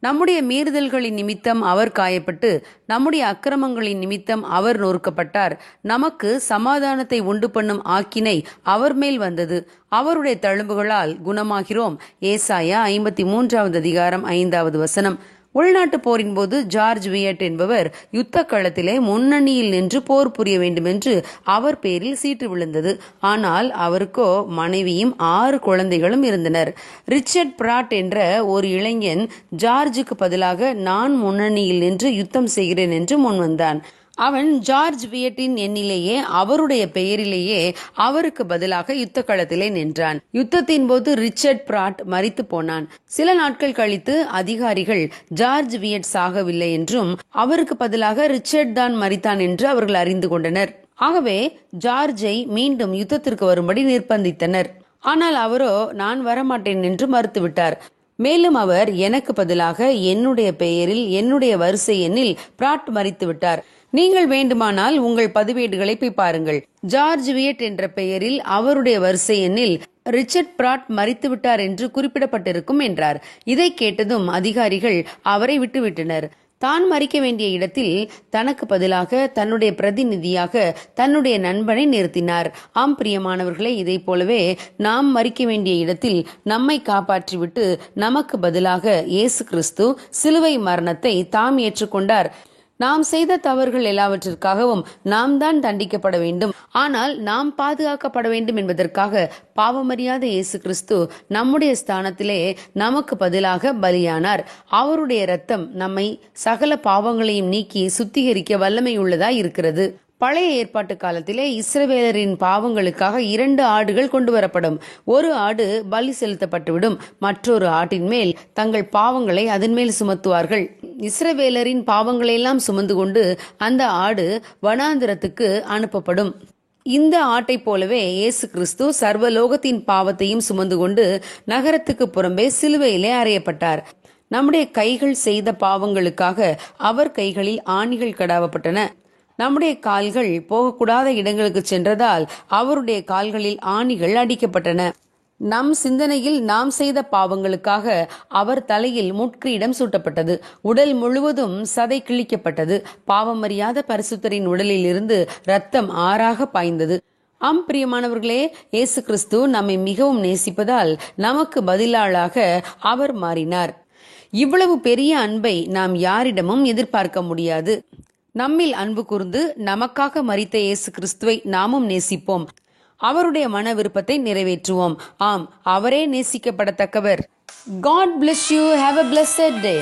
நம்முடைய மீறுதல்களின் நிமித்தம் அவர் காயப்பட்டு நம்முடைய அக்கிரமங்களின் நிமித்தம் அவர் நொறுக்கப்பட்டார். நமக்கு சமாதானத்தை உண்டு பண்ணும் ஆக்கினை அவர் மேல் வந்தது. அவருடைய தழும்புகளால் குணமாகிறோம். ஏசாயா 53வது அதிகாரம் 5வது வசனம். உள்நாட்டு போரின் போது ஜார்ஜ் வியட் என்பவர் யுத்த களத்திலே முன்னணியில் நின்று போர் புரிய வேண்டும் என்று அவர் பேரில் சீட்டு விழுந்தது. ஆனால் அவருக்கோ மனைவியும் 6 குழந்தைகளும் இருந்தனர். ரிச்சர்ட் பிராட் என்ற ஒரு இளைஞன் ஜார்ஜுக்கு பதிலாக நான் முன்னணியில் நின்று யுத்தம் செய்கிறேன் என்று முன்வந்தான். அவன் ஜார்ஜ் வியட்டின் எண்ணிலேயே அவருடைய பெயரிலேயே அவருக்கு பதிலாக யுத்த களத்திலே நின்றான். யுத்தத்தின் போது ரிச்சர்ட் பிராட் மரித்து போனான். சில நாட்கள் கழித்து அதிகாரிகள் ஜார்ஜ் வியட் சாகவில்லை என்றும் அவருக்கு பதிலாக ரிச்சர்ட் தான் மரித்தான் என்று அவர்கள் அறிந்து கொண்டனர். ஆகவே ஜார்ஜை மீண்டும் யுத்தத்திற்கு வரும்படி நிர்பந்தித்தனர். ஆனால் அவரோ நான் வரமாட்டேன் என்று மறுத்துவிட்டார். மேலும் அவர் எனக்கு பதிலாக என்னுடைய பெயரில் என்னுடைய வரிசை எண்ணில் பிராட் மரித்து விட்டார். நீங்கள் வேண்டுமானால் உங்கள் பதிவேடுகளை போய் பாருங்கள். ஜார்ஜ் வியட் என்ற பெயரில் அவருடைய வரிசை எண்ணில் ரிச்சர்ட் பிராட் மரித்து விட்டார் என்று குறிப்பிடப்பட்டிருக்கும் என்றார். இதை கேட்டதும் அதிகாரிகள் அவரை விட்டுவிட்டனர். தான் மறிக்க வேண்டிய இடத்தில் தனக்கு பதிலாக தன்னுடைய பிரதிநிதியாக தன்னுடைய நண்பனை நிறுத்தினார். ஆம் பிரியமானவர்களே, இதை போலவே நாம் மறிக்க வேண்டிய இடத்தில் நம்மை காப்பாற்றிவிட்டு நமக்கு பதிலாக இயேசு கிறிஸ்து சிலுவை மரணத்தை தாம் ஏற்றுக்கொண்டார். நாம் செய்த தவறுகள் எல்லாவற்றிற்காகவும் நாம் தான் தண்டிக்கப்பட வேண்டும். ஆனால் நாம் பாதுகாக்கப்பட வேண்டும் என்பதற்காக பாவமறியாத இயேசு கிறிஸ்து நம்முடைய ஸ்தானத்திலே நமக்கு பதிலாக பலியானார். அவருடைய இரத்தம் நம்மை சகல பாவங்களையும் நீக்கி சுத்திகரிக்க வல்லமை உள்ளதாய் இருக்கிறது. பழைய ஏற்பாட்டு காலத்திலே இஸ்ரவேலரின் பாவங்களுக்காக 2 ஆடுகள் கொண்டு வரப்படும். ஒரு ஆடு பலி செலுத்தப்பட்டுவிடும். மற்றொரு ஆட்டின் மேல் தங்கள் பாவங்களை அதன் மேல் சுமத்துவார்கள். இஸ்ரவேலரின் பாவங்களையெல்லாம் சுமந்து கொண்டு அந்த ஆடு வனாந்திரத்துக்கு அனுப்பப்படும். இந்த ஆட்டை போலவே இயேசு கிறிஸ்து சர்வலோகத்தின் பாவத்தையும் சுமந்து கொண்டு நகரத்துக்கு புறம்பே சிலுவையிலே அறையப்பட்டார். நம்முடைய கைகள் செய்த பாவங்களுக்காக அவர் கைகளில் ஆணிகள் கடாவப்பட்டன. நம்முடைய கால்கள் போகக்கூடாத இடங்களுக்கு சென்றதால் அவருடைய கால்களில் ஆணிகள் அடிக்கப்பட்டன. நம் சிந்தனையில் நாம் செய்த பாவங்களுக்காக அவர் தலையில் முட்கிரீடம் சூட்டப்பட்டது. உடல் முழுவதும் சதை கிழிக்கப்பட்டது. பாவமறியாத பரிசுத்தரின் உடலில் இருந்து இரத்தம் ஆறாக பாய்ந்தது. ஆம் பிரியமானவர்களே, இயேசு கிறிஸ்து நம்மை மிகவும் நேசிப்பதால் நமக்கு பதிலாளாக அவர் மாறினார். இவ்வளவு பெரிய அன்பை நாம் யாரிடமும் எதிர்பார்க்க முடியாது. நம்மில் அன்பு கூர்ந்து நமக்காக மரித்த இயேசு கிறிஸ்துவை நாமும் நேசிப்போம். அவருடைய மன விருப்பத்தை நிறைவேற்றுவோம். ஆம், அவரே நேசிக்கப்படத்தக்கவர். God bless you. Have a blessed day.